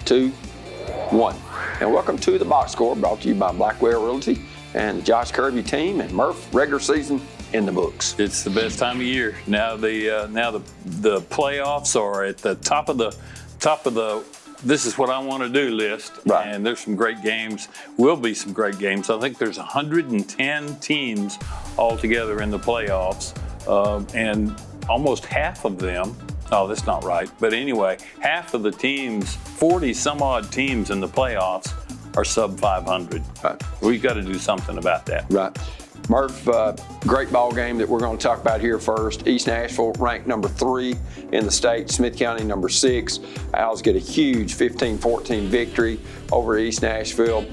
2, 1. And welcome to the Box Score, brought to you by Blackwell Realty and the Josh Kirby team. And Murph, regular season in the books. It's the best time of year. Now the playoffs are at the top of the this is what I want to do list. Right. And there's some great games. Will be some great games. I think there's 110 teams altogether in the playoffs, and almost half of them. Oh, that's not right. But anyway, half of the teams, 40 some odd teams in the playoffs, are sub 500. Right. We've got to do something about that. Right. Murph, great ball game that we're going to talk about here first. East Nashville ranked number 3 in the state, Smith County number 6. Owls get a huge 15-14 victory over East Nashville.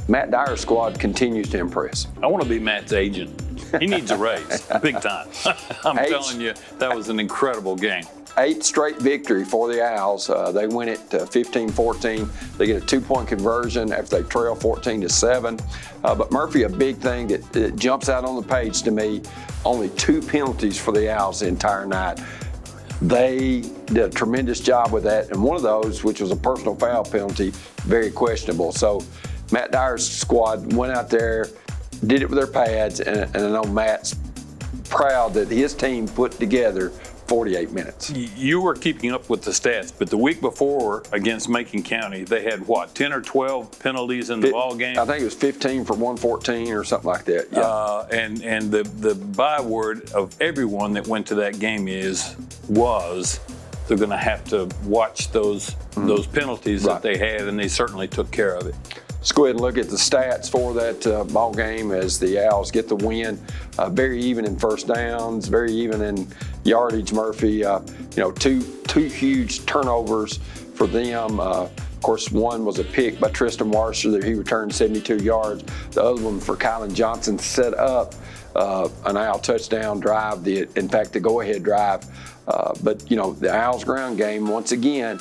Matt Dyer's squad continues to impress. I want to be Matt's agent. He needs a raise, big time. I'm telling you, that was an incredible game. 8th straight victory for the Owls. They win it 15-14. They get a 2-point conversion after they trail 14-7. But Murphy, a big thing that jumps out on the page to me, only 2 penalties for the Owls the entire night. They did a tremendous job with that, and one of those, which was a personal foul penalty, very questionable. So Matt Dyer's squad went out there, did it with their pads, and I know Matt's proud that his team put together 48 minutes. You were keeping up with the stats, but the week before against Macon County, they had what, 10 or 12 penalties in the ball game? I think it was 15 for 114 or something like that. Yeah. And the byword of everyone that went to that game was they're going to have to watch those penalties that they had, and they certainly took care of it. Let's go ahead and look at the stats for that ball game as the Owls get the win. Very even in first downs, very even in yardage, Murphy. Two huge turnovers for them. Of course, one was a pick by Tristan Warsher that he returned 72 yards. The other one for Kylan Johnson set up an Owl touchdown drive, in fact, the go-ahead drive. But the Owls ground game, once again,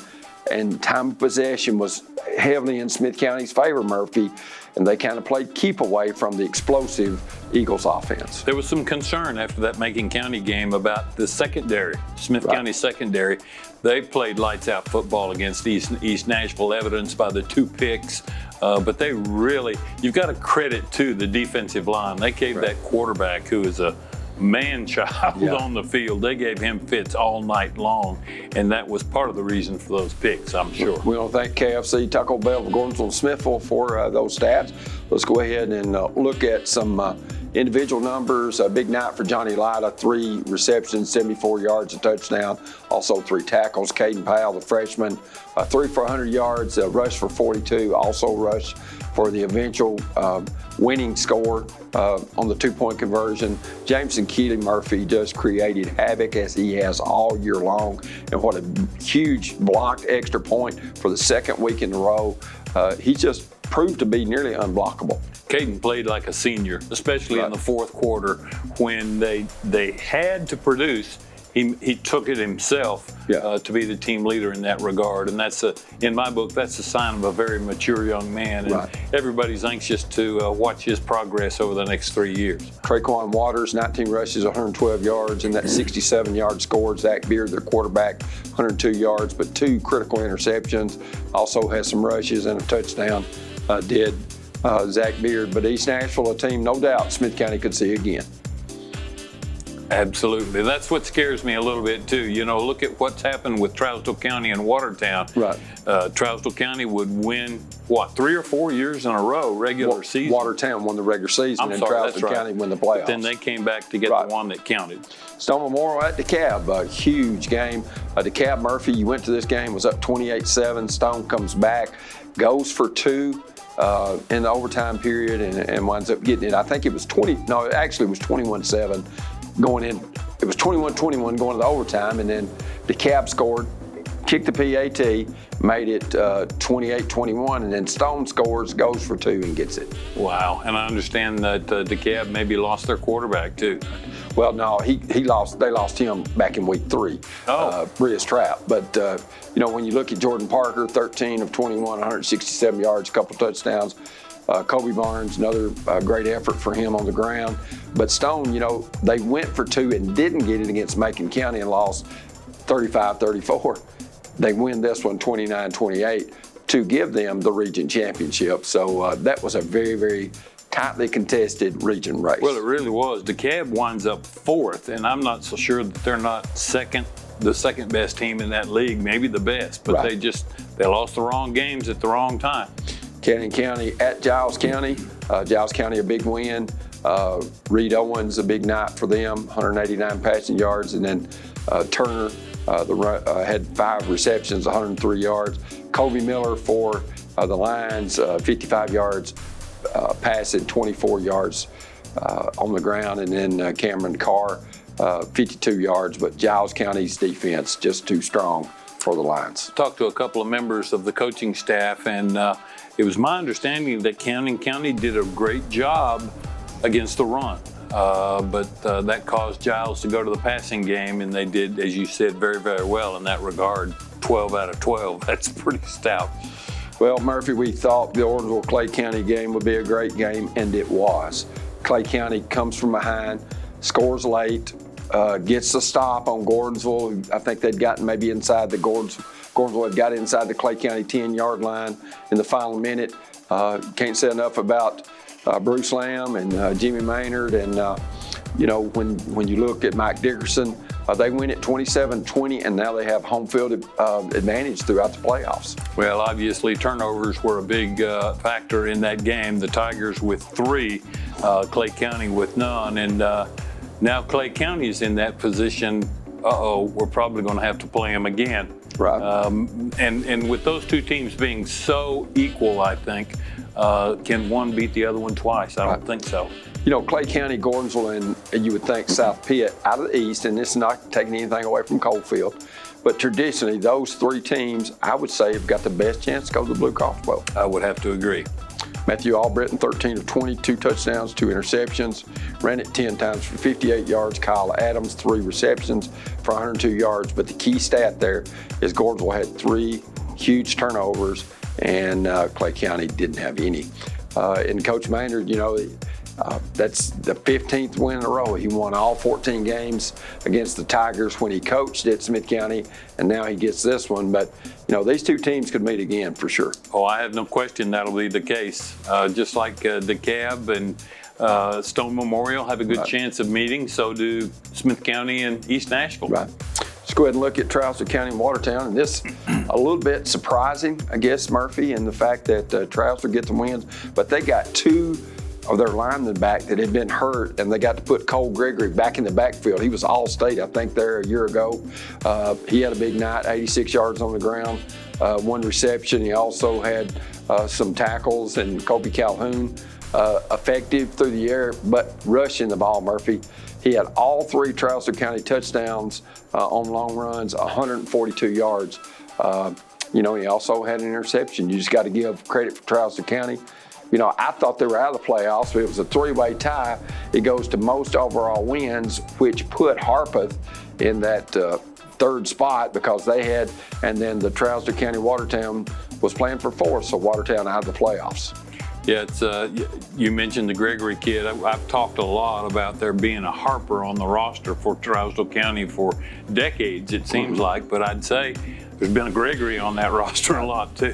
and time of possession was heavily in Smith County's favor, Murphy, and they kind of played keep away from the explosive Eagles offense. There was some concern after that Macon County game about the secondary, Smith County secondary. They played lights out football against East Nashville, evidenced by the 2 picks. But they really, you've got to credit to the defensive line. They gave that quarterback, who is a man-child on the field, they gave him fits all night long, and that was part of the reason for those picks, I'm sure. We want to thank KFC, Taco Bell, Gordonsville, and Smithville for those stats. Let's go ahead and look at some individual numbers. A big night for Johnny Lida, 3 receptions, 74 yards, a touchdown, also 3 tackles. Caden Powell, the freshman, 3 for 100 yards, a rush for 42, also rushed for the eventual winning score on the 2-point conversion. Jameson Keeley Murphy just created havoc, as he has all year long, and what a huge blocked extra point for the 2nd week in a row. He just proved to be nearly unblockable. Caden played like a senior, especially in the 4th quarter when they had to produce. He took it himself to be the team leader in that regard, and in my book, that's a sign of a very mature young man, and everybody's anxious to watch his progress over the next 3 years. Traquan Waters, 19 rushes, 112 yards, and that 67-yard score. Zach Beard, their quarterback, 102 yards, but 2 critical interceptions. Also has some rushes and a touchdown, Zach Beard. But East Nashville, a team no doubt Smith County could see again. Absolutely. That's what scares me a little bit, too. Look at what's happened with Trousdale County and Watertown. Right. Trousdale County would win, 3 or 4 years in a row, regular season. Watertown won the regular season, and Trousdale County won the playoffs. But then they came back to get the one that counted. Stone Memorial at DeKalb, a huge game. DeKalb Murphy, you went to this game, was up 28-7. Stone comes back, goes for 2 in the overtime period, and winds up getting it. I think it was 21-7. Going in, it was 21-21 going to the overtime, and then DeKalb scored, kicked the PAT, made it 28-21, and then Stone scores, goes for 2, and gets it. Wow, and I understand that DeKalb maybe lost their quarterback too. Well, no, they lost him back in week 3, Brias Trapp. But, when you look at Jordan Parker, 13 of 21, 167 yards, a couple touchdowns. Kobe Barnes, another great effort for him on the ground. But Stone, they went for 2 and didn't get it against Macon County and lost 35-34. they win this one 29-28 to give them the region championship. So that was a very, very tightly contested region race. Well, it really was. DeKalb winds up 4th, and I'm not so sure that they're not the second best team in that league, maybe the best, but Right. they lost the wrong games at the wrong time. Canyon County at Giles County. Giles County a big win. Reed Owens a big night for them, 189 passing yards, and then Turner had 5 receptions, 103 yards. Colby Miller for the Lions, 55 yards passing, 24 yards on the ground, and then Cameron Carr, 52 yards. But Giles County's defense just too strong for the Lions. Talked to a couple of members of the coaching staff, and it was my understanding that Canyon County did a great job against the run. But that caused Giles to go to the passing game, and they did, as you said, very, very well in that regard. 12 out of 12. That's pretty stout. Well, Murphy, we thought the Gordonsville-Clay County game would be a great game, and it was. Clay County comes from behind, scores late, gets the stop on Gordonsville. I think they'd gotten maybe inside the Gordonsville had got inside the Clay County 10-yard line in the final minute. Can't say enough about Bruce Lamb and Jimmy Maynard, and when you look at Mike Dickerson, they win it 27-20, and now they have home field advantage throughout the playoffs. Well, obviously turnovers were a big factor in that game. The Tigers with 3, Clay County with none, and now Clay County is in that position. We're probably going to have to play them again. Right. And with those two teams being so equal, I think, can one beat the other one twice? I don't think so. Clay County, Gordonsville, and you would think South Pitt out of the East, and this is not taking anything away from Coalfield, but traditionally those 3 teams, I would say, have got the best chance to go to the Blue Cross Bowl. I would have to agree. Matthew Albritton, 13 of 20, 2 touchdowns, 2 interceptions, ran it 10 times for 58 yards. Kyle Adams, 3 receptions for 102 yards. But the key stat there is Gordonsville had 3 huge turnovers, and Clay County didn't have any. And Coach Maynard, that's the 15th win in a row. He won all 14 games against the Tigers when he coached at Smith County, and now he gets this one. But, these two teams could meet again for sure. Oh, I have no question that'll be the case. Just like DeKalb and Stone Memorial have a good chance of meeting, so do Smith County and East Nashville. Right. Let's go ahead and look at Trousdale County and Watertown. And this a little bit surprising, I guess, Murphy, in the fact that Trousdale get the wins, but they got 2 of their linemen back that had been hurt, and they got to put Cole Gregory back in the backfield. He was All-State, I think, there a year ago. He had a big night, 86 yards on the ground, 1 reception. He also had some tackles, and Kobe Calhoun effective through the air, but rushing the ball, Murphy. He had all 3 Trousdale County touchdowns on long runs, 142 yards. He also had an interception. You just got to give credit for Trousdale County. I thought they were out of the playoffs, but it was a 3-way tie. It goes to most overall wins, which put Harpeth in that 3rd spot because they had, and then the Trousdale County Watertown was playing for 4th, so Watertown out of the playoffs. Yeah, it's you mentioned the Gregory kid. I've talked a lot about there being a Harper on the roster for Trousdale County for decades, it seems like, but I'd say there's been a Gregory on that roster a lot too.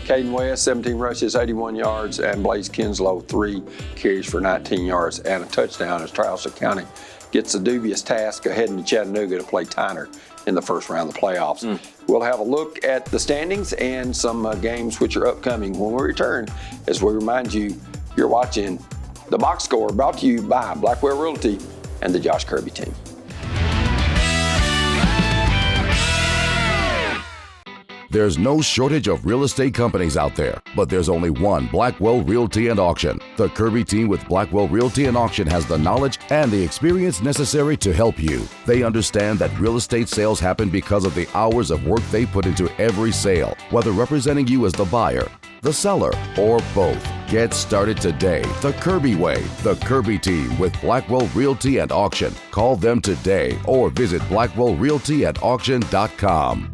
Caden West, 17 rushes, 81 yards, and Blaze Kinslow, 3 carries for 19 yards and a touchdown as Trousdale County gets the dubious task of heading to Chattanooga to play Tyner in the first round of the playoffs. We'll have a look at the standings and some games which are upcoming when we return, as we remind you, you're watching The Box Score, brought to you by Blackwell Realty and the Josh Kirby team. There's no shortage of real estate companies out there, but there's only one Blackwell Realty and Auction. The Kirby team with Blackwell Realty and Auction has the knowledge and the experience necessary to help you. They understand that real estate sales happen because of the hours of work they put into every sale, whether representing you as the buyer, the seller, or both. Get started today the Kirby way. The Kirby team with Blackwell Realty and Auction. Call them today or visit blackwellrealtyandauction.com.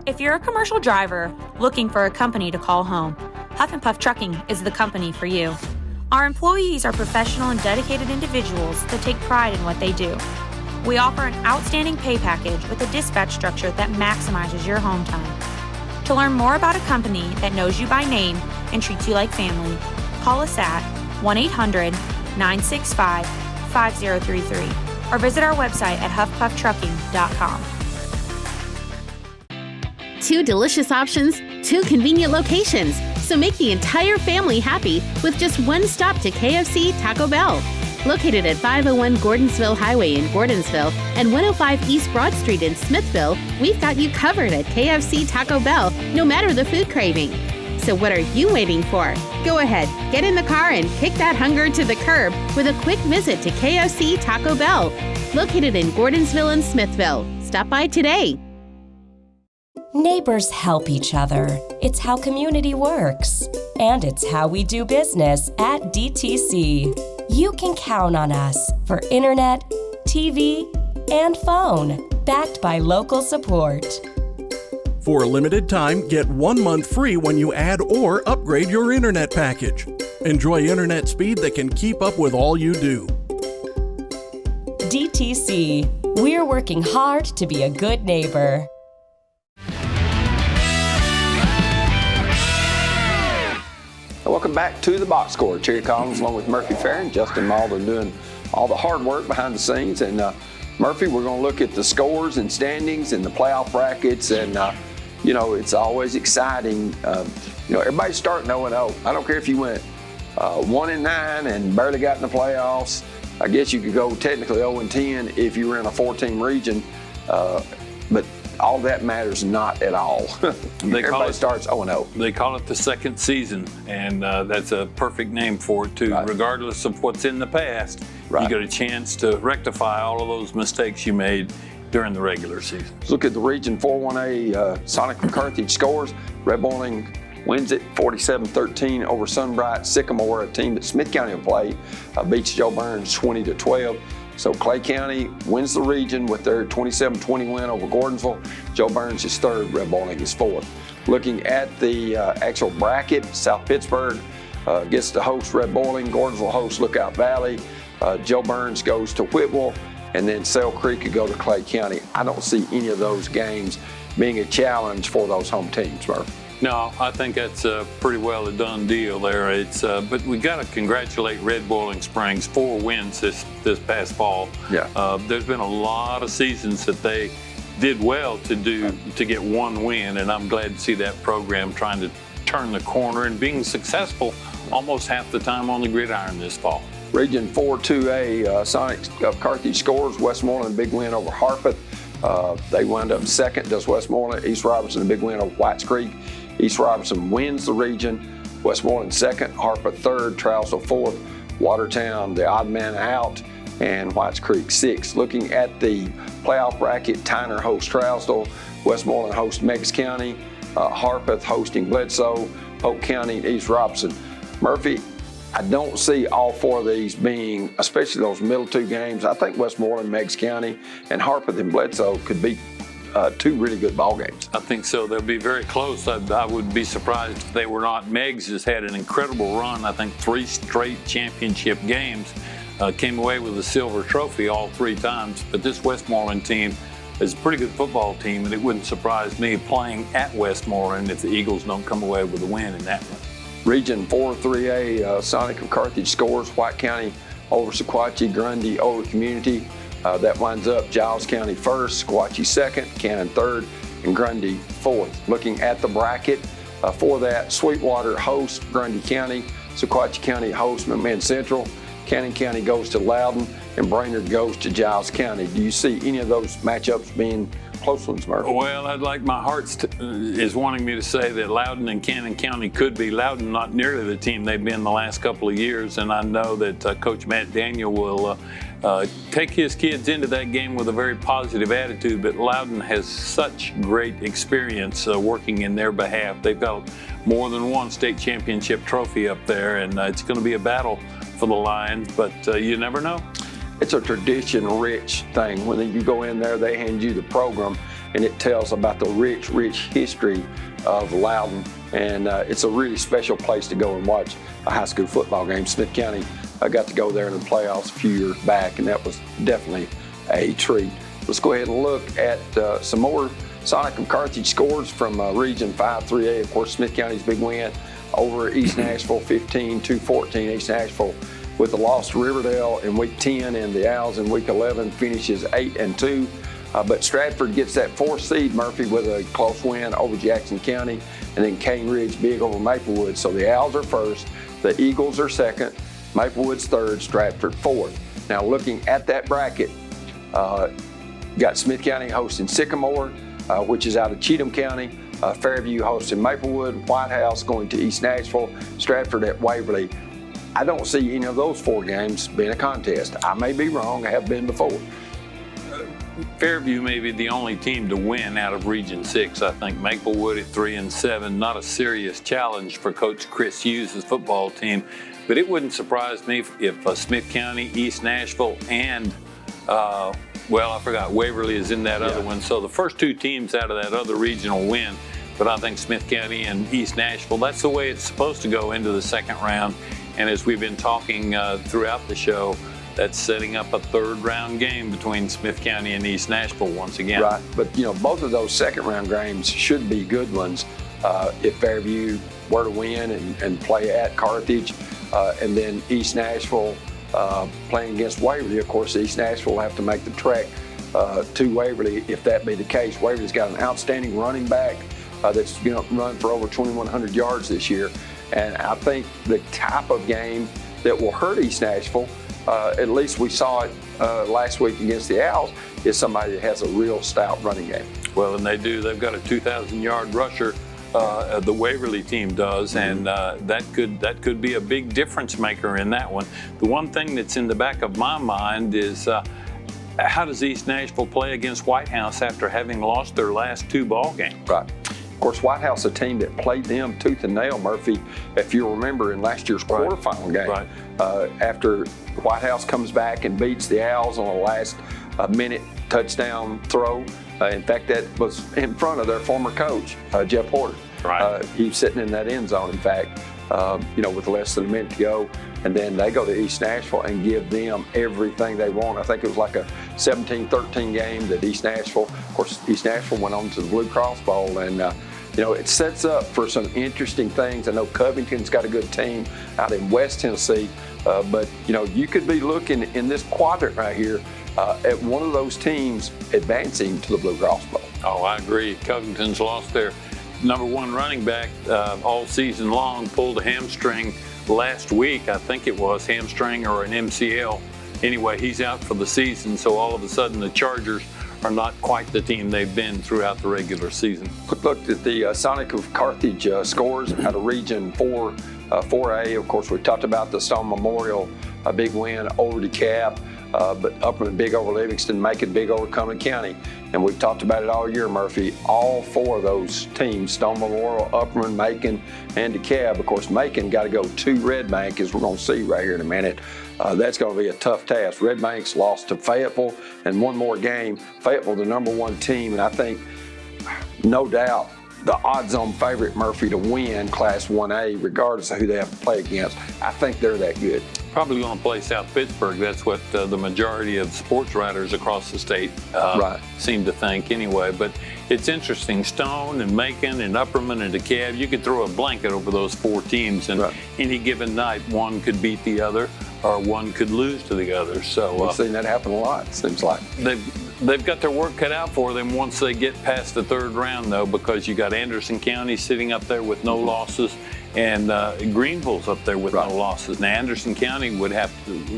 If you're a commercial driver looking for a company to call home, Huff and Puff Trucking is the company for you. Our employees are professional and dedicated individuals that take pride in what they do. We offer an outstanding pay package with a dispatch structure that maximizes your home time. To learn more about a company that knows you by name and treats you like family, call us at 1-800-965-5033 or visit our website at huffpufftrucking.com. 2 delicious options, 2 convenient locations. So make the entire family happy with just one stop to KFC Taco Bell. Located at 501 Gordonsville Highway in Gordonsville and 105 East Broad Street in Smithville, we've got you covered at KFC Taco Bell, no matter the food craving. So what are you waiting for? Go ahead, get in the car and kick that hunger to the curb with a quick visit to KFC Taco Bell. Located in Gordonsville and Smithville. Stop by today. Neighbors help each other. It's how community works. And it's how we do business at DTC. You can count on us for internet, TV, and phone, backed by local support. For a limited time, get 1 month free when you add or upgrade your internet package. Enjoy internet speed that can keep up with all you do. DTC. We're working hard to be a good neighbor. Welcome back to the Box Score. Terry Collins along with Murphy Fair and Justin Malden doing all the hard work behind the scenes. And Murphy, we're going to look at the scores and standings and the playoff brackets. And, it's always exciting. Everybody's starting 0-0. I don't care if you went 1-9 and barely got in the playoffs. I guess you could go technically 0-10 if you were in a 4-team region. But all that matters not at all. Everybody starts 0-0. They call it the second season, and that's a perfect name for it, too. Right. Regardless of what's in the past, right, you get a chance to rectify all of those mistakes you made during the regular season. Let's look at the Region 4-1A Sonic and Carthage scores. Red Boiling wins it 47-13 over Sunbright. Sycamore, a team that Smith County will play, beats Joe Burns 20-12. So Clay County wins the region with their 27-20 win over Gordonsville. Joe Burns is third, Red Boiling is fourth. Looking at the actual bracket, South Pittsburgh gets to host Red Boiling, Gordonsville hosts Lookout Valley, Joe Burns goes to Whitwell, and then Sale Creek could go to Clay County. I don't see any of those games being a challenge for those home teams, Murph. No, I think that's pretty well a done deal there. But we got to congratulate Red Boiling Springs, 4 wins this past fall. Yeah. There's been a lot of seasons that they did well to get 1 win, and I'm glad to see that program trying to turn the corner and being successful almost half the time on the gridiron this fall. Region 4-2A Sonic of Carthage scores. Westmoreland big win over Harpeth. They wound up second, does Westmoreland. East Robertson a big win over Whites Creek. East Robertson wins the region. Westmoreland second, Harpeth third, Trousdale fourth, Watertown the odd man out, and Whites Creek sixth. Looking at the playoff bracket, Tyner hosts Trousdale, Westmoreland hosts Meigs County, Harpeth hosting Bledsoe, Polk County, and East Robertson. Murphy, I don't see all 4 of these being, especially those middle 2 games. I think Westmoreland, Meigs County, and Harpeth and Bledsoe could be 2 really good ball games. I think so. They'll be very close. I would be surprised if they were not. Meigs has had an incredible run. I think 3 straight championship games. Came away with a silver trophy all 3 times. But this Westmoreland team is a pretty good football team, and it wouldn't surprise me playing at Westmoreland if the Eagles don't come away with a win in that one. Region 4-3A Sonic of Carthage scores. White County over Sequatchie, Grundy over Community. That winds up Giles County first, Sequatchie second, Cannon third, and Grundy fourth. Looking at the bracket for that, Sweetwater hosts Grundy County, Sequatchie County hosts McMahon Central, Cannon County goes to Loudon, and Brainerd goes to Giles County. Do you see any of those matchups being close ones, Murphy? Well, I'd like my heart is wanting me to say that Loudon and Cannon County could be. Loudon not nearly the team they've been the last couple of years, and I know that Coach Matt Dyer will take his kids into that game with a very positive attitude, but Loudon has such great experience working in their behalf. They've got more than 1 state championship trophy up there, and it's going to be a battle for the Lions, but you never know. It's a tradition-rich thing. When you go in there, they hand you the program, and it tells about the rich history of Loudon. And it's a really special place to go and watch a high school football game. Smith County got to go there in the playoffs a few years back, and that was definitely a treat. Let's go ahead and look at some more Sonic of Carthage scores from Region 5-3A. Of course, Smith County's big win over East Nashville, 15-14. East Nashville with the loss to Riverdale in Week 10, and the Owls in Week 11 finishes 8-2. But Stratford gets that 4th seed, Murphy, with a close win over Jackson County, and then Cane Ridge big over Maplewood. So the Owls are first, the Eagles are second, Maplewood's third, Stratford fourth. Now looking at that bracket, got Smith County hosting Sycamore, which is out of Cheatham County, Fairview hosting Maplewood, White House going to East Nashville, Stratford at Waverly. I don't see any of those 4 games being a contest. I may be wrong, I have been before. Fairview may be the only team to win out of Region 6. I think Maplewood at 3-7, not a serious challenge for Coach Chris Hughes' football team, but it wouldn't surprise me if Smith County, East Nashville, and I forgot Waverly is in that other one. So the first 2 teams out of that other regional win, but I think Smith County and East Nashville, that's the way it's supposed to go into the second round. And as we've been talking throughout the show, that's setting up a 3rd round game between Smith County and East Nashville once again. Right, but both of those second round games should be good ones if Fairview were to win and play at Carthage, and then East Nashville playing against Waverly. Of course, East Nashville will have to make the trek to Waverly if that be the case. Waverly's got an outstanding running back that's going to run for over 2,100 yards this year, and I think the type of game that will hurt East Nashville, at least we saw it last week against the Owls, is somebody that has a real stout running game. Well, and they do. They've got a 2,000-yard rusher. The Waverly team does, and that could be a big difference maker in that one. The one thing that's in the back of my mind is how does East Nashville play against White House after having lost their last 2 ball games? Right. Of course, White House, a team that played them tooth and nail, Murphy, if you remember in last year's quarterfinal game. Right. After White House comes back and beats the Owls on a last minute touchdown throw. In fact, that was in front of their former coach, Jeff Porter. Right. He was sitting in that end zone, in fact, with less than a minute to go. And then they go to East Nashville and give them everything they want. I think it was like a 17-13 game that East Nashville, of course, East Nashville went on to the Blue Cross Bowl. And, it sets up for some interesting things. I know Covington's got a good team out in West Tennessee. But you could be looking in this quadrant right here at one of those teams advancing to the Blue Cross Bowl. Oh, I agree. Covington's lost their #1 running back all season long, pulled a hamstring last week, I think it was, hamstring or an MCL. Anyway, he's out for the season, so all of a sudden the Chargers are not quite the team they've been throughout the regular season. Quick look at the Sonic of Carthage scores out of Region 4A. Of course, we talked about the Stone Memorial, a big win over DeKalb, but Upperman big over Livingston, Macon big over Cumberland County. And we've talked about it all year, Murphy. All 4 of those teams, Stone Memorial, Upperman, Macon, and DeKalb. Of course, Macon got to go to Red Bank, as we're going to see right here in a minute. That's going to be a tough task. Red Bank's lost to Fayetteville, and one more game. Fayetteville, the #1 team, and I think, no doubt, the odds-on favorite, Murphy, to win Class 1A, regardless of who they have to play against. I think they're that good. Probably going to play South Pittsburgh. That's what the majority of sports writers across the state seem to think anyway. But it's interesting. Stone and Macon and Upperman and DeKalb, you could throw a blanket over those 4 teams, and any given night, one could beat the other or one could lose to the other. So we've seen that happen a lot, it seems like. They've got their work cut out for them once they get past the 3rd round, though, because you got Anderson County sitting up there with no losses, and Greenville's up there with no losses. Now, Anderson County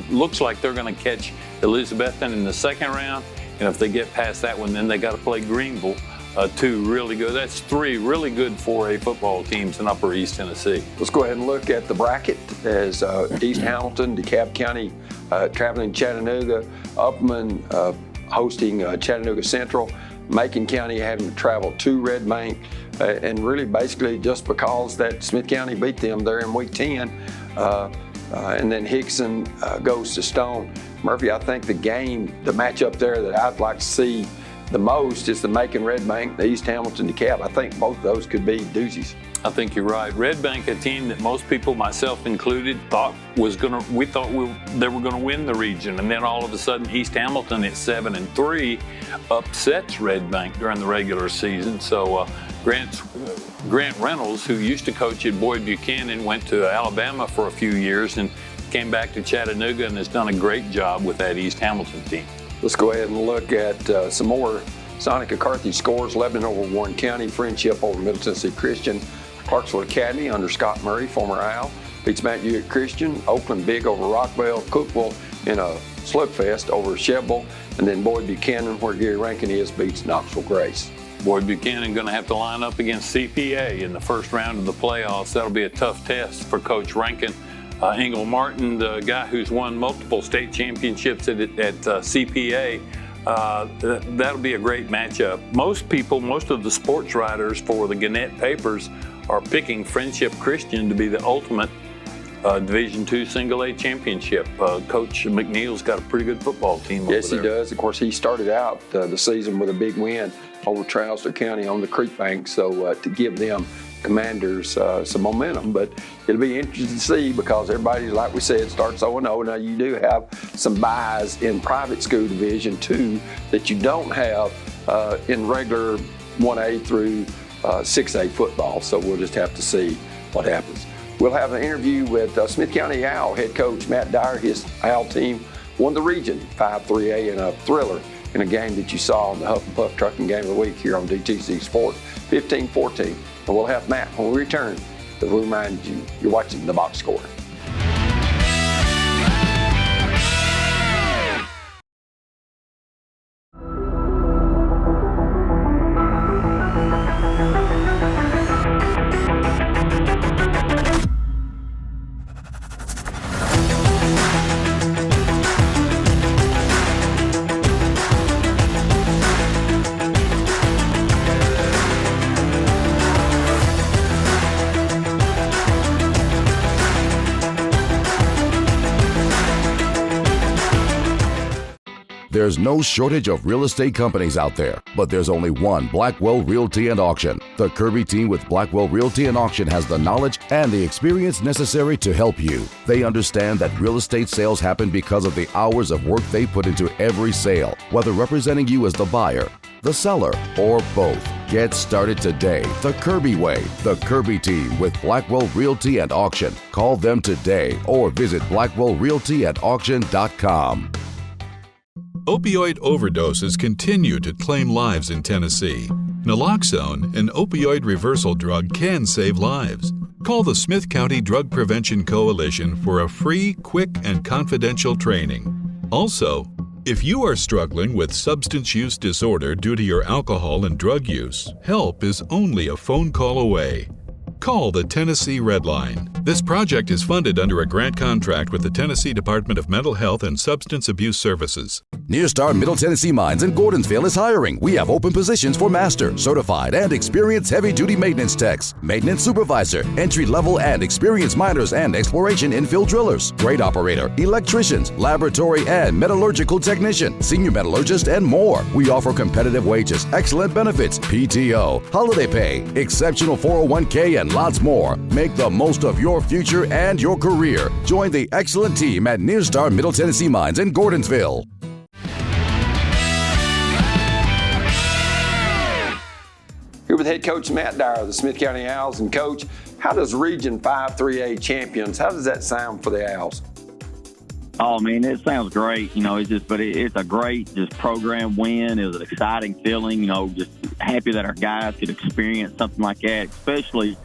looks like they're going to catch Elizabethton in the 2nd round, and if they get past that one, then they got to play Greenville. 2 really good. That's 3 really good 4A football teams in Upper East Tennessee. Let's go ahead and look at the bracket as East Hamilton, DeKalb County traveling Chattanooga, Upperman hosting Chattanooga Central, Macon County having to travel to Red Bank, and really basically just because that Smith County beat them there in Week 10, and then Hickson goes to Stone. Murphy, I think the matchup there that I'd like to see the most is the Macon Red Bank, the East Hamilton DeKalb. I think both of those could be doozies. I think you're right. Red Bank, a team that most people, myself included, thought they were going to win the region, and then all of a sudden East Hamilton at 7-3 upsets Red Bank during the regular season. So Grant Reynolds, who used to coach at Boyd Buchanan, went to Alabama for a few years and came back to Chattanooga and has done a great job with that East Hamilton team. Let's go ahead and look at some more Sonica Carthage scores. Lebanon over Warren County, Friendship over Middle Tennessee Christian, Clarksville Academy under Scott Murray, former Owl, beats Mount Hewitt Christian, Oakland big over Rockville, Cookville in a slugfest over Shebbull, and then Boyd Buchanan, where Gary Rankin is, beats Knoxville Grace. Boyd Buchanan going to have to line up against CPA in the first round of the playoffs. That'll be a tough test for Coach Rankin. Engel Martin, the guy who's won multiple state championships at CPA, that'll be a great matchup. Most of the sports writers for the Gannett papers are picking Friendship Christian to be the ultimate Division II Single A championship. Coach McNeil's got a pretty good football team over there. Yes, he does. Of course, he started out the season with a big win over Trousdale County on the Creek Bank, so to give them Commanders some momentum. But it'll be interesting to see because everybody, like we said, starts 0-0. Now, you do have some buys in private school Division II that you don't have in regular 1A through 6A football, so we'll just have to see what happens. We'll have an interview with Smith County Owl head coach Matt Dyer. His Owl team won the region 5-3A in a thriller in a game that you saw in the Huff and Puff Trucking Game of the Week here on DTC Sports, 15-14. And we'll have Matt when we return to remind you you're watching the box score. There's no shortage of real estate companies out there, but there's only one Blackwell Realty and Auction. The Kirby team with Blackwell Realty and Auction has the knowledge and the experience necessary to help you. They understand that real estate sales happen because of the hours of work they put into every sale, whether representing you as the buyer, the seller, or both. Get started today the Kirby way. The Kirby team with Blackwell Realty and Auction. Call them today or visit blackwellrealtyandauction.com. Opioid overdoses continue to claim lives in Tennessee. Naloxone, an opioid reversal drug, can save lives. Call the Smith County Drug Prevention Coalition for a free, quick, and confidential training. Also, if you are struggling with substance use disorder due to your alcohol and drug use, help is only a phone call away. Call the Tennessee Red Line. This project is funded under a grant contract with the Tennessee Department of Mental Health and Substance Abuse Services. Nearstar Middle Tennessee Mines in Gordonsville is hiring. We have open positions for master, certified, and experienced heavy-duty maintenance techs, maintenance supervisor, entry-level and experienced miners and exploration infill drillers, grade operator, electricians, laboratory and metallurgical technician, senior metallurgist, and more. We offer competitive wages, excellent benefits, PTO, holiday pay, exceptional 401k, and lots more. Make the most of your future and your career. Join the excellent team at Nearstar Middle Tennessee Mines in Gordonsville. Here with head coach Matt Dyer of the Smith County Owls. And coach, how does Region 5 3A champions, how does that sound for the Owls? Oh, man, it sounds great. It's a great program win. It was an exciting feeling, just happy that our guys could experience something like that, especially,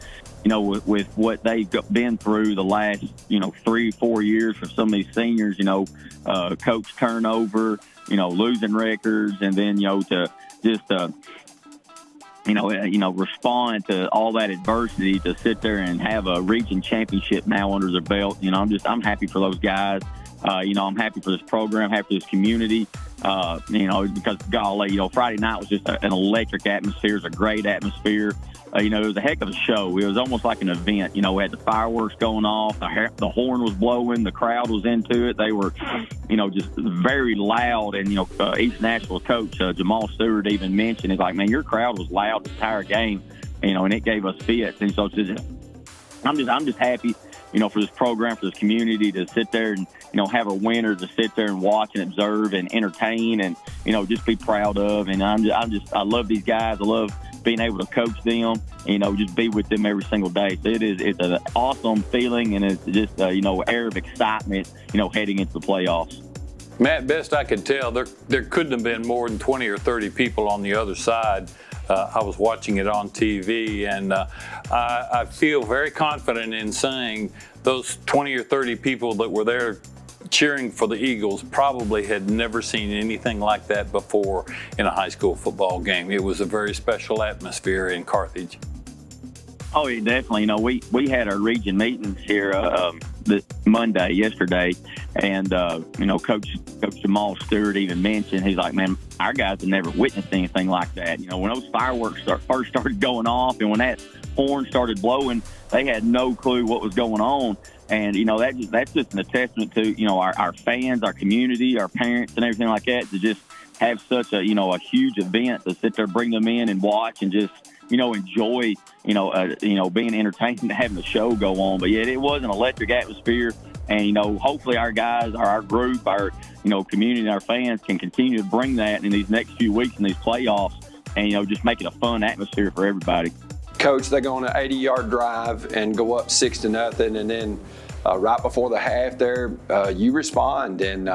with what they've been through the last, 3-4 years for some of these seniors, coach turnover, losing records, and then, to just, respond to all that adversity, to sit there and have a region championship now under their belt. I'm happy for those guys. I'm happy for this program, happy for this community, because golly, Friday night was just an electric atmosphere. It was a great atmosphere. It was a heck of a show. It was almost like an event. We had the fireworks going off, the horn was blowing, the crowd was into it. They were, just very loud. And, East Nashville coach Jamal Stewart even mentioned, he's like, man, your crowd was loud the entire game, and it gave us fits. And so I'm just happy, for this program, for this community to sit there and, have a winner to sit there and watch and observe and entertain and, just be proud of. And I love these guys. I love being able to coach them, just be with them every single day. So it's an awesome feeling, and it's just, air of excitement, heading into the playoffs. Matt, best I could tell, there couldn't have been more than 20 or 30 people on the other side. I was watching it on TV, and I feel very confident in saying those 20 or 30 people that were there cheering for the Eagles probably had never seen anything like that before in a high school football game. It was a very special atmosphere in Carthage. Oh, yeah, definitely. We had our region meetings here this yesterday, and Coach Jamal Stewart even mentioned, he's like, man, our guys have never witnessed anything like that. When those fireworks first started going off, and when that horn started blowing, they had no clue what was going on. And, that's just a testament to, our fans, our community, our parents, and everything like that, to just have such a huge event to sit there, bring them in and watch and just, enjoy, being entertained and having the show go on. But, yeah, it was an electric atmosphere. And, hopefully our guys, our group, our, community and our fans can continue to bring that in these next few weeks in these playoffs and, just make it a fun atmosphere for everybody. Coach, they go on an 80-yard drive and go up 6-0, and then right before the half there, you respond, and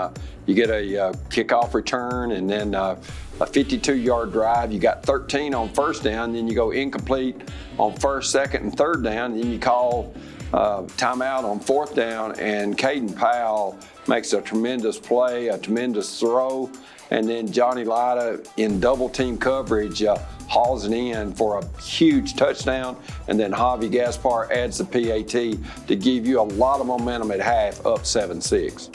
you get a kickoff return, and then a 52-yard drive. You got 13 on first down, then you go incomplete on first, second, and third down, and then you call timeout on fourth down, and Caden Powell makes a tremendous play, a tremendous throw, and then Johnny Lida in double team coverage hauls it in for a huge touchdown, and then Javi Gaspar adds the PAT to give you a lot of momentum at half, up 7-6.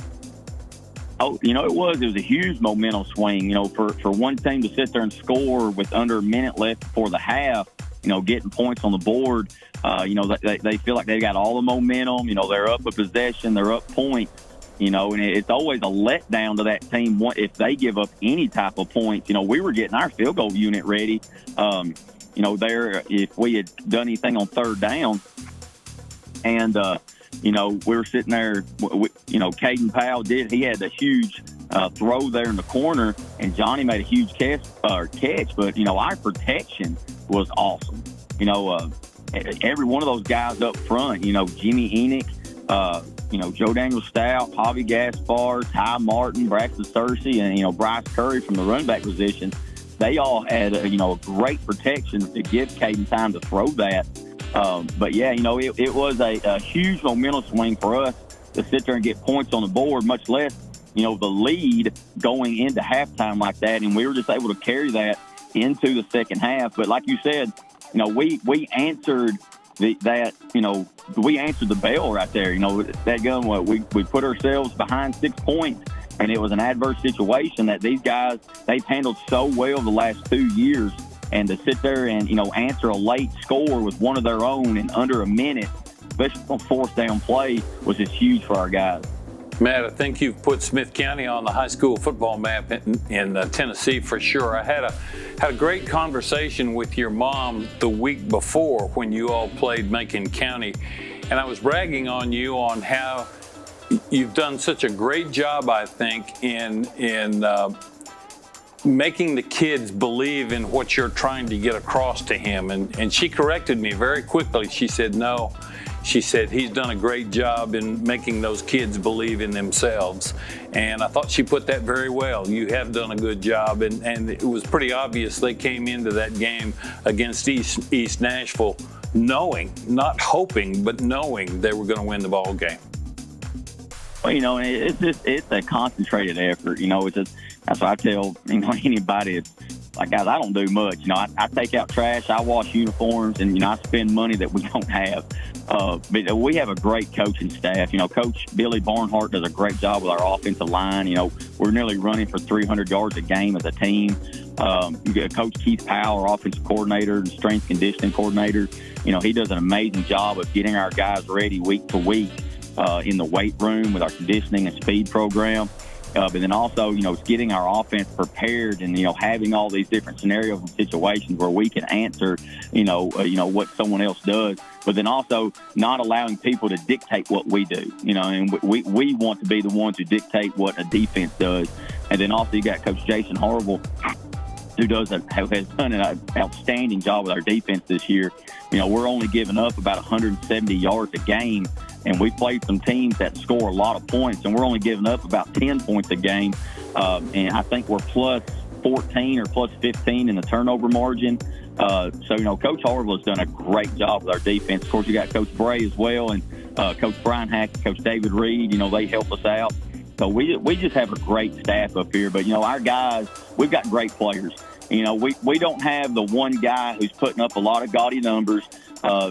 Oh, it was a huge momentum swing, for one team to sit there and score with under a minute left before the half, getting points on the board. They feel like they got all the momentum, they're up a possession, they're up points. And it's always a letdown to that team if they give up any type of points. We were getting our field goal unit ready, if we had done anything on third down. And, we were sitting there, Caden Powell he had a huge throw there in the corner, and Johnny made a huge catch. But, our protection was awesome. Every one of those guys up front, Jimmy Enoch, Joe Daniel Stout, Javi Gaspar, Ty Martin, Braxton Searcy, and, Bryce Curry from the running back position, they all had, a great protection to give Caden time to throw that. But, yeah, it was a huge momentum swing for us to sit there and get points on the board, much less, the lead going into halftime like that. And we were just able to carry that into the second half. But like you said, we answered we answered the bell right there. That gun, we put ourselves behind 6 points, and it was an adverse situation that these guys, they've handled so well the last 2 years. And to sit there and, answer a late score with one of their own in under a minute, especially on fourth down play, was just huge for our guys. Matt, I think you've put Smith County on the high school football map in Tennessee for sure. I had a great conversation with your mom the week before when you all played Macon County, and I was bragging on you on how you've done such a great job, I think, in making the kids believe in what you're trying to get across to him. And she corrected me very quickly. She said, no. She said, he's done a great job in making those kids believe in themselves. And I thought she put that very well. You have done a good job. And it was pretty obvious they came into that game against East Nashville knowing, not hoping, but knowing they were going to win the ball game. Well, it's a concentrated effort. That's what I tell anybody. like, guys, I don't do much. You know, I take out trash, I wash uniforms, and, you know, I spend money that we don't have. But we have a great coaching staff. You know, Coach Billy Barnhart does a great job with our offensive line. You know, we're nearly running for 300 yards a game as a team. You get Coach Keith Powell, our offensive coordinator and strength conditioning coordinator. You know, he does an amazing job of getting our guys ready week to week in the weight room with our conditioning and speed program. But then also, you know, it's getting our offense prepared and, you know, having all these different scenarios and situations where we can answer, you know, what someone else does. But then also not allowing people to dictate what we do, you know, and we want to be the ones who dictate what a defense does. And then also you got Coach Jason Harville, who has done an outstanding job with our defense this year. You know, we're only giving up about 170 yards a game, and we played some teams that score a lot of points, and we're only giving up about 10 points a game. And I think we're plus 14 or plus 15 in the turnover margin. So, you know, Coach Harville has done a great job with our defense. Of course, you got Coach Bray as well, and Coach Brian Hackett, Coach David Reed. You know, they help us out. So we just have a great staff up here. But, you know, our guys, we've got great players. You know, we don't have the one guy who's putting up a lot of gaudy numbers,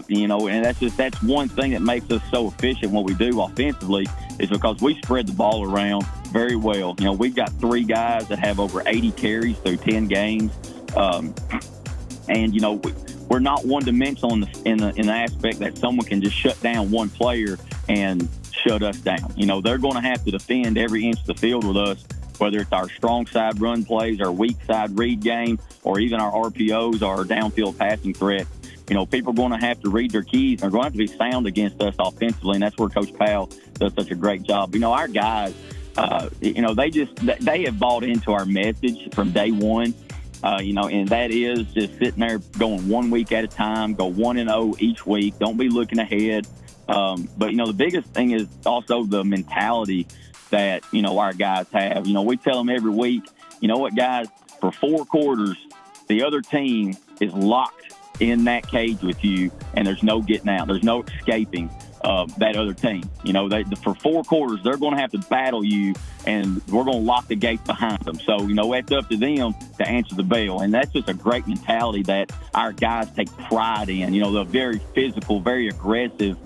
you know, and that's one thing that makes us so efficient what we do offensively is because we spread the ball around very well. You know, we've got 3 guys that have over 80 carries through 10 games. And, you know, we're not one-dimensional in the aspect that someone can just shut down one player and shut us down. You know, they're going to have to defend every inch of the field with us, whether it's our strong side run plays, our weak side read game, or even our RPOs or our downfield passing threat. You know, people are going to have to read their keys. They're going to have to be sound against us offensively, and that's where Coach Powell does such a great job. You know, our guys, you know, they have bought into our message from day one. You know, and that is just sitting there going 1 week at a time, go 1-0 each week. Don't be looking ahead. But, you know, the biggest thing is also the mentality that, you know, our guys have. You know, we tell them every week, you know what, guys, for 4 quarters, the other team is locked in that cage with you, and there's no getting out. There's no escaping that other team. You know, for 4 quarters, they're going to have to battle you, and we're going to lock the gates behind them. So, you know, it's up to them to answer the bell. And that's just a great mentality that our guys take pride in. You know, the very physical, very aggressive,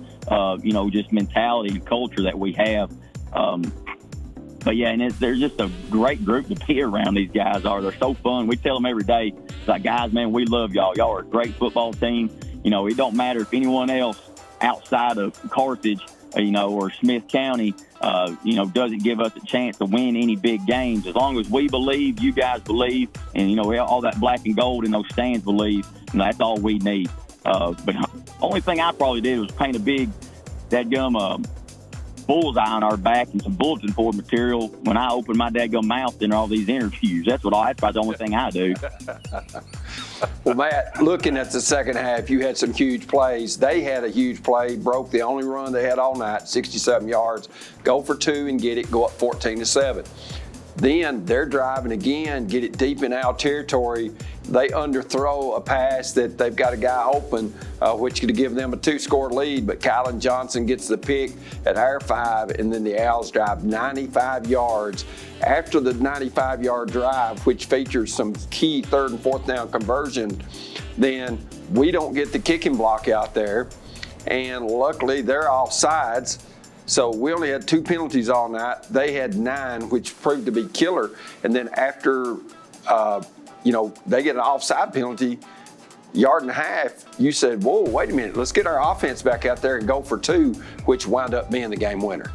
you know, just mentality and culture that we have. But, yeah, and they're just a great group to be around, these guys are. They're so fun. We tell them every day, it's like, guys, man, we love y'all. Y'all are a great football team. You know, it don't matter if anyone else outside of Carthage, you know, or Smith County, you know, doesn't give us a chance to win any big games. As long as we believe, you guys believe, and, you know, all that black and gold in those stands believe, and that's all we need. But the only thing I probably did was paint a big, dadgum, bullseye on our back and some bulletin board material when I open my dadgum mouth in all these interviews. That's about the only thing I do. Well, Matt, looking at the second half, you had some huge plays. They had a huge play, broke the only run they had all night, 67 yards, go for 2 and get it, go up 14-7. Then they're driving again, get it deep in our territory. They underthrow a pass that they've got a guy open, which could give them a 2-score lead, but Kylan Johnson gets the pick at our 5, and then the Owls drive 95 yards. After the 95-yard drive, which features some key 3rd and 4th down conversion, then we don't get the kicking block out there, and luckily they're off sides. So we only had 2 penalties all night. They had 9, which proved to be killer. And then after, you know, they get an offside penalty, 1.5 yards, you said, whoa, wait a minute, let's get our offense back out there and go for 2, which wound up being the game winner.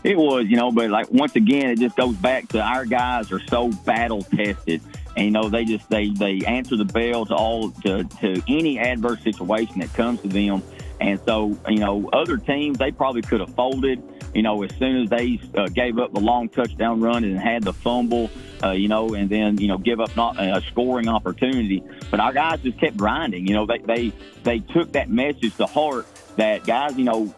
It was, you know, but like once again, it just goes back to our guys are so battle tested. And, you know, they answer the bell to any adverse situation that comes to them. And so, you know, other teams, they probably could have folded, you know, as soon as they gave up the long touchdown run and had the fumble, you know, and then, you know, give up not a scoring opportunity. But our guys just kept grinding. You know, they took that message to heart that, guys, you know,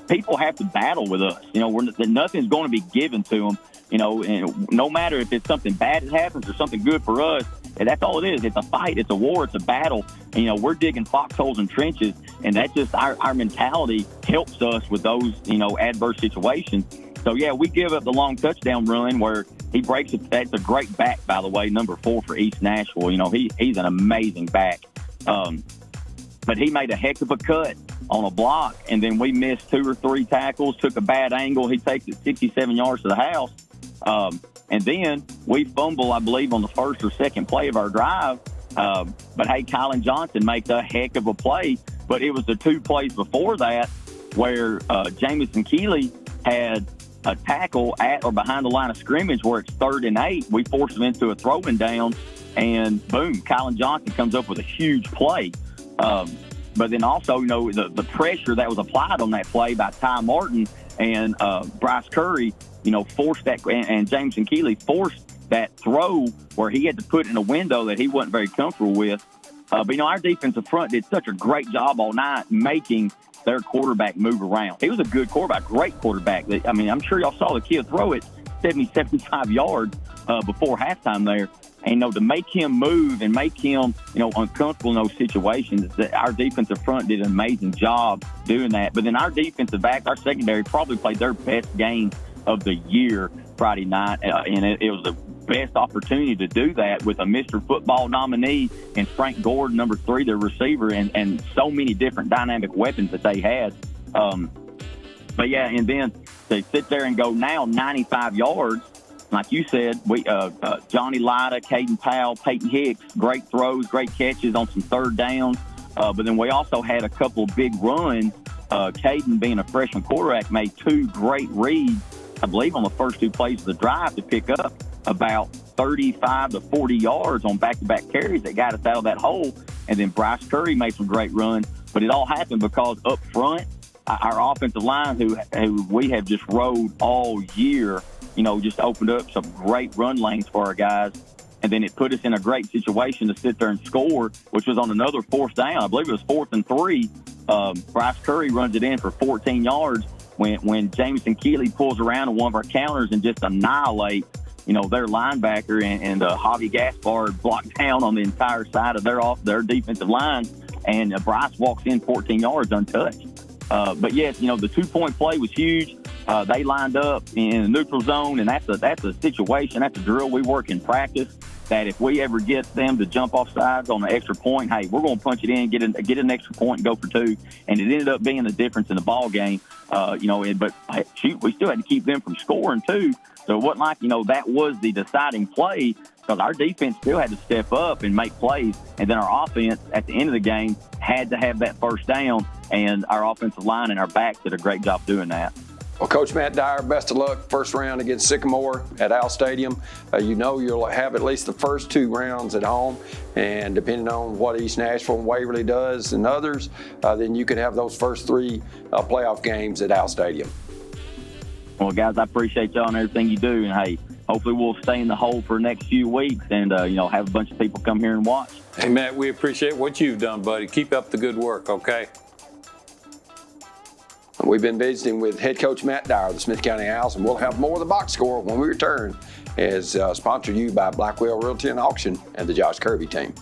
people have to battle with us. You know, nothing's going to be given to them. You know, and no matter if it's something bad that happens or something good for us, and that's all it is. It's a fight. It's a war. It's a battle. And, you know, we're digging foxholes and trenches, and that's just our mentality helps us with those, you know, adverse situations. So, yeah, we give up the long touchdown run where, He breaks it. That's a great back, by the way, number 4 for East Nashville. You know, he's an amazing back. But he made a heck of a cut on a block, and then we missed 2 or 3 tackles, took a bad angle. He takes it 67 yards to the house. And then we fumble, I believe, on the first or second play of our drive. But, hey, Kylan Johnson makes a heck of a play. But it was the 2 plays before that where Jamison Keeley had a tackle at or behind the line of scrimmage where it's 3rd and 8. We forced him into a throwing down, and, boom, Kylan Johnson comes up with a huge play. But then also, you know, the pressure that was applied on that play by Ty Martin and Bryce Curry, you know, forced that, and Jameson Keeley forced that throw where he had to put in a window that he wasn't very comfortable with. But, you know, our defensive front did such a great job all night making their quarterback move around. He was a good quarterback, great quarterback. I mean, I'm sure y'all saw the kid throw it 70, 75 yards before halftime there. And, you know, to make him move and make him, you know, uncomfortable in those situations, our defensive front did an amazing job doing that. But then our defensive backs, our secondary, probably played their best game of the year Friday night. And it was the best opportunity to do that with a Mr. Football nominee and Frank Gordon, number 3, the receiver, and so many different dynamic weapons that they had. But, yeah, and then to sit there and go now 95 yards, like you said, we Johnny Lida, Caden Powell, Peyton Hicks, great throws, great catches on some 3rd downs. But then we also had a couple of big runs. Caden, being a freshman quarterback, made 2 great reads, I believe, on the first 2 plays of the drive to pick up about 35 to 40 yards on back-to-back carries that got us out of that hole. And then Bryce Curry made some great runs. But it all happened because up front, our offensive line, who we have just rode all year, you know, just opened up some great run lanes for our guys. And then it put us in a great situation to sit there and score, which was on another 4th down. I believe it was 4th and 3. Bryce Curry runs it in for 14 yards when Jameson Keeley pulls around on one of our counters and just annihilate, you know, their linebacker, and Javi Gaspard blocked down on the entire side of their defensive line, and Bryce walks in 14 yards untouched. But yes, you know, the 2-point play was huge. They lined up in the neutral zone, and that's a situation, that's a drill we work in practice, that if we ever get them to jump off sides on the extra point, hey, we're going to punch it in, get an extra point, and go for 2. And it ended up being the difference in the ball game. You know, but shoot, we still had to keep them from scoring too. So it wasn't like, you know, that was the deciding play, because our defense still had to step up and make plays. And then our offense at the end of the game had to have that 1st down, and our offensive line and our backs did a great job doing that. Well, Coach Matt Dyer, best of luck. 1st round against Sycamore at Al Stadium. You know you'll have at least the first 2 rounds at home, and depending on what East Nashville and Waverly does and others, then you could have those first 3 playoff games at Al Stadium. Well, guys, I appreciate y'all and everything you do, and hey, hopefully we'll stay in the hole for the next few weeks and, you know, have a bunch of people come here and watch. Hey, Matt, we appreciate what you've done, buddy. Keep up the good work, okay? We've been visiting with head coach Matt Dyer of the Smith County Owls, and we'll have more of the box score when we return, as sponsored to you by Blackwell Realty and Auction and the Josh Kirby team.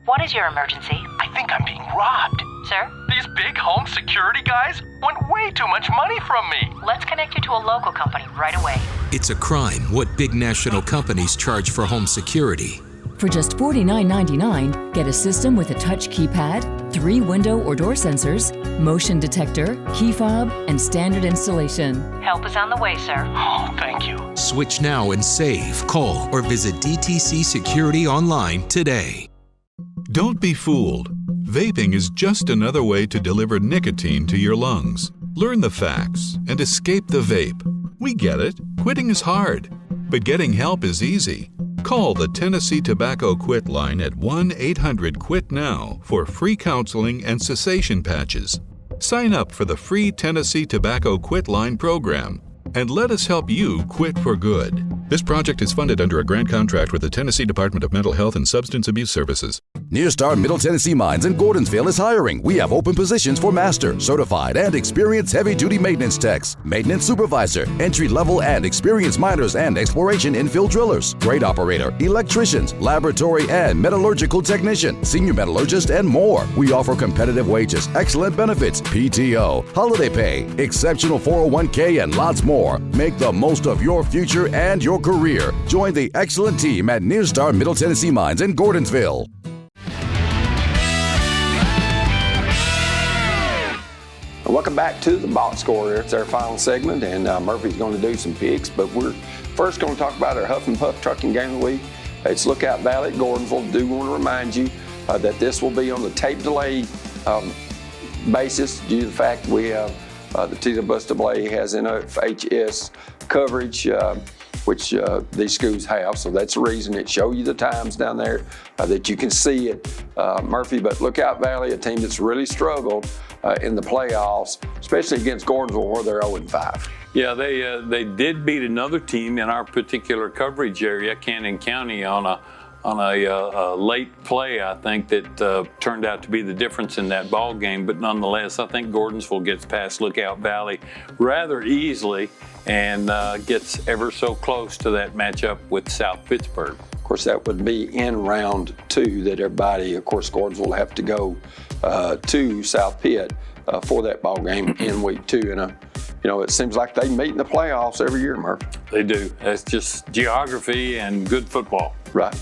What is your emergency? I think I'm being robbed. Sir? These big home security guys want way too much money from me. Let's connect you to a local company right away. It's a crime what big national companies charge for home security. For just $49.99, get a system with a touch keypad, 3 window or door sensors, motion detector, key fob, and standard installation. Help is on the way, sir. Oh, thank you. Switch now and save. Call or visit DTC Security online today. Don't be fooled. Vaping is just another way to deliver nicotine to your lungs. Learn the facts and escape the vape. We get it. Quitting is hard, but getting help is easy. Call the Tennessee Tobacco Quit line at 1-800-QUIT-NOW for free counseling and cessation patches. Sign up for the free Tennessee Tobacco Quit line program and let us help you quit for good. This project is funded under a grant contract with the Tennessee Department of Mental Health and Substance Abuse Services. Near Star Middle Tennessee Mines in Gordonsville is hiring. We have open positions for master, certified, and experienced heavy-duty maintenance techs, maintenance supervisor, entry-level and experienced miners and exploration infill drillers, grade operator, electricians, laboratory and metallurgical technician, senior metallurgist, and more. We offer competitive wages, excellent benefits, PTO, holiday pay, exceptional 401k, and lots more. Make the most of your future and your career. Join the excellent team at Near Star Middle Tennessee Mines in Gordonsville. Welcome back to the box score. It's our final segment, and Murphy's going to do some picks, but we're first going to talk about our Huff and Puff Trucking Game of the Week. It's Lookout Valley at Gordonsville. Do want to remind you that this will be on the tape delay basis due to the fact we have the TWSAA has NFHS coverage, which these schools have, so that's the reason it shows you the times down there that you can see it, Murphy. But Lookout Valley, a team that's really struggled in the playoffs, especially against Gordonsville, where they're 0-5. Yeah, they did beat another team in our particular coverage area, Cannon County, on a late play, I think, that turned out to be the difference in that ball game. But nonetheless, I think Gordonsville gets past Lookout Valley rather easily and gets ever so close to that matchup with South Pittsburgh. Of course, that would be in round 2 that everybody, of course, Gordonsville will have to go to South Pitt for that ball game in week 2. And it seems like they meet in the playoffs every year, Murphy. They do. That's just geography and good football. Right.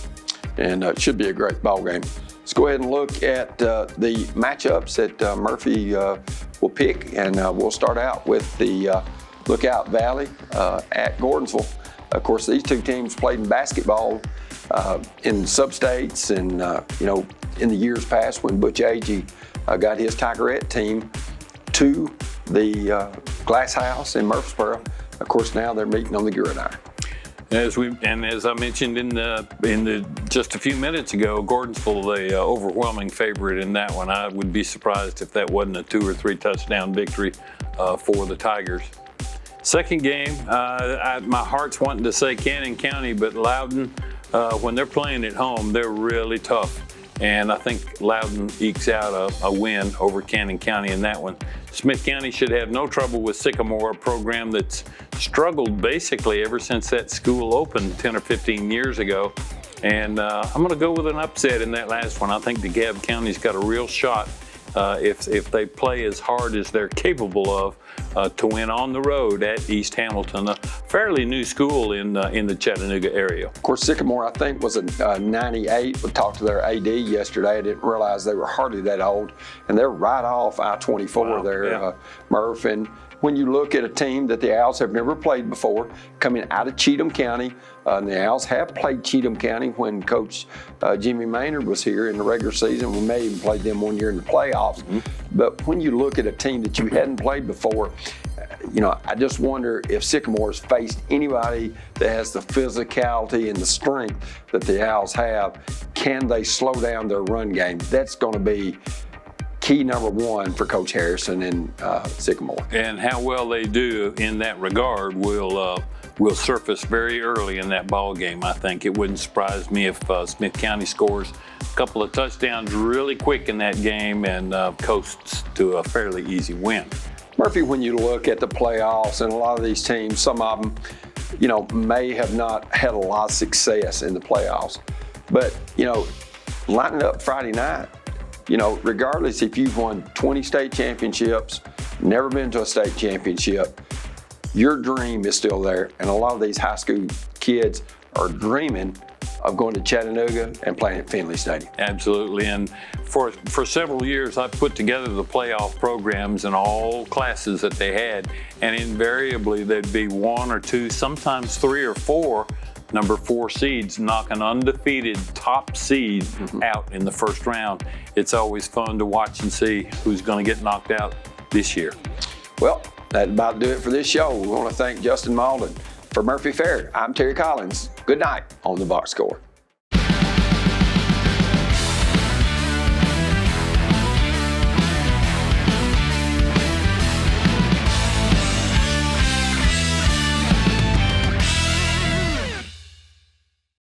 And it should be a great ball game. Let's go ahead and look at the matchups that Murphy will pick, and we'll start out with the Lookout Valley at Gordonsville. Of course, these two teams played in basketball in sub-states and, in the years past when Butch Agee got his Tigerette team to the Glass House in Murfreesboro. Of course, now they're meeting on the gridiron. As I mentioned in the just a few minutes ago, Gordonsville, the overwhelming favorite in that one. I would be surprised if that wasn't a 2 or 3 touchdown victory for the Tigers. Second game, my heart's wanting to say Cannon County, but Loudon, when they're playing at home, they're really tough. And I think Loudon ekes out a win over Cannon County in that one. Smith County should have no trouble with Sycamore, a program that's struggled basically ever since that school opened 10 or 15 years ago. And I'm going to go with an upset in that last one. I think DeKalb County's got a real shot if they play as hard as they're capable of to win on the road at East Hamilton, a fairly new school in the Chattanooga area. Of course, Sycamore, I think, was a 98. We talked to their AD yesterday. I didn't realize they were hardly that old, and they're right off I-24 there, Murph. And when you look at a team that the Owls have never played before, coming out of Cheatham County, and the Owls have played Cheatham County when Coach Jimmy Maynard was here in the regular season. We may even played them one year in the playoffs. Mm-hmm. But when you look at a team that you hadn't played before, I just wonder if Sycamore's faced anybody that has the physicality and the strength that the Owls have. Can they slow down their run game? That's going to be key number 1 for Coach Harrison and Sycamore. And how well they do in that regard will surface very early in that ball game. I think it wouldn't surprise me if Smith County scores a couple of touchdowns really quick in that game and coasts to a fairly easy win. Murphy, when you look at the playoffs and a lot of these teams, some of them, may have not had a lot of success in the playoffs. But, lining up Friday night, regardless if you've won 20 state championships, never been to a state championship, your dream is still there. And a lot of these high school kids are dreaming of going to Chattanooga and playing at Finley Stadium. Absolutely. And for several years, I've put together the playoff programs in all classes that they had. And invariably, there'd be 1 or 2, sometimes 3 or 4 number 4 seeds knock an undefeated top seed out in the first round. It's always fun to watch and see who's going to get knocked out this year. Well, that about do it for this show. We want to thank Justin Malden. For Murphy Fair, I'm Terry Collins. Good night on the box score.